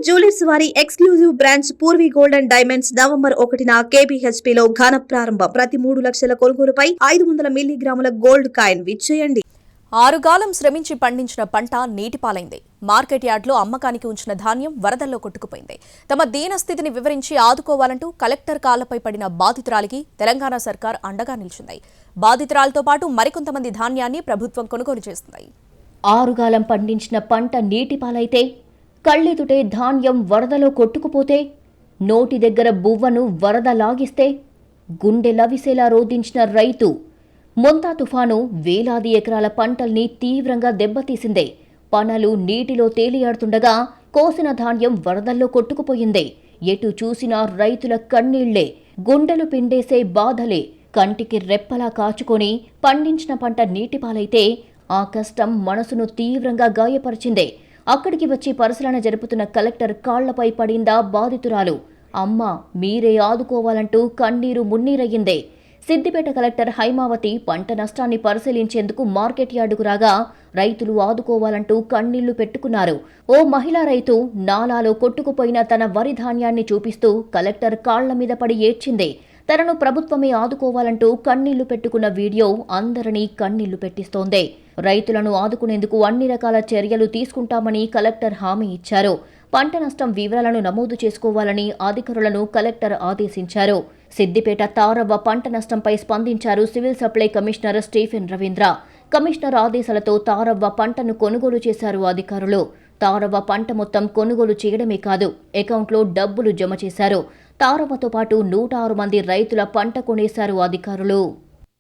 Jewellers వారి exclusive branch Purvi gold and diamonds November 1న KBHP లో ఘన ప్రారంభం. ప్రతి 3 లక్షల కొనుగోలుపై 500 మిల్లీగ్రాముల గోల్డ్ కాయిన్ విచ్చేయండి. ఆరుగాలం శ్రమించి పండించిన పంట నీటిపాలైంది. మార్కెట్ యార్డ్లో అమ్మకానికి ఉంచిన ధాన్యం వరదల్లో కొట్టుకుపోయింది. తమ దీనస్థితిని వివరించి ఆదుకోవాలంటూ కలెక్టర్ కాళ్లపై పడిన బాధితురాలికి తెలంగాణ సర్కార్ అండగా నిలిచింది. బాధితురాలతో పాటు మరికొంతమంది ధాన్యాన్ని ప్రభుత్వం కొనుగోలు చేస్తుంది. ఆరుగాలం పండించిన పంట నీటిపాలైతే, కళ్ళెదుటే ధాన్యం వరదలో కొట్టుకుపోతే, నోటి దగ్గర బువ్వను వరద లాగిస్తే, గుండె లవిసేలా రోధించిన రైతు. మొంతా తుఫాను వేలాది ఎకరాల పంటల్ని తీవ్రంగా దెబ్బతీసిందే. పనలు నీటిలో తేలియాడుతుండగా కోసిన ధాన్యం వరదల్లో కొట్టుకుపోయింది. ఎటు చూసినా రైతుల కన్నీళ్లే, గుండెలు పిండేసే బాధలే. కంటికి రెప్పలా కాచుకొని పండించిన పంట నీటిపాలైతే ఆ కష్టం మనసును తీవ్రంగా గాయపరిచిందే. అక్కడికి వచ్చి పరిశీలన జరుపుతున్న కలెక్టర్ కాళ్లపై పడిందా బాధితురాలు. అమ్మ మీరే ఆదుకోవాలంటూ కన్నీరు మున్నీరయ్యిందే. సిద్దిపేట కలెక్టర్ హైమావతి పంట నష్టాన్ని పరిశీలించేందుకు మార్కెట్ యార్డుకు రాగా రైతులు ఆదుకోవాలంటూ కన్నీళ్లు పెట్టుకున్నారు. ఓ మహిళా రైతు నాలాలో కొట్టుకుపోయిన తన వరి ధాన్యాన్ని చూపిస్తూ కలెక్టర్ కాళ్ల మీద పడి ఏడ్చింది. తనను ప్రభుత్వమే ఆదుకోవాలంటూ కన్నీళ్లు పెట్టుకున్న వీడియో అందరినీ కన్నీళ్లు పెట్టిస్తోంది. రైతులను ఆదుకునేందుకు అన్ని రకాల చర్యలు తీసుకుంటామని కలెక్టర్ హామీ ఇచ్చారు. పంట నష్టం వివరాలను నమోదు చేసుకోవాలని అధికారులను కలెక్టర్ ఆదేశించారు. సిద్దిపేట తారవ్వ పంట నష్టంపై స్పందించారు civil supply commissioner Stephen Ravindra. Commissioner ఆదేశాలతో తారవ్వ పంటను కొనుగోలు చేశారు అధికారులు. తారవ్వ పంట మొత్తం కొనుగోలు చేయడమే కాదు, అకౌంట్లో డబ్బులు జమ చేశారు. తారవ్వతో పాటు 106 మంది రైతుల పంట కొనేశారు అధికారులు.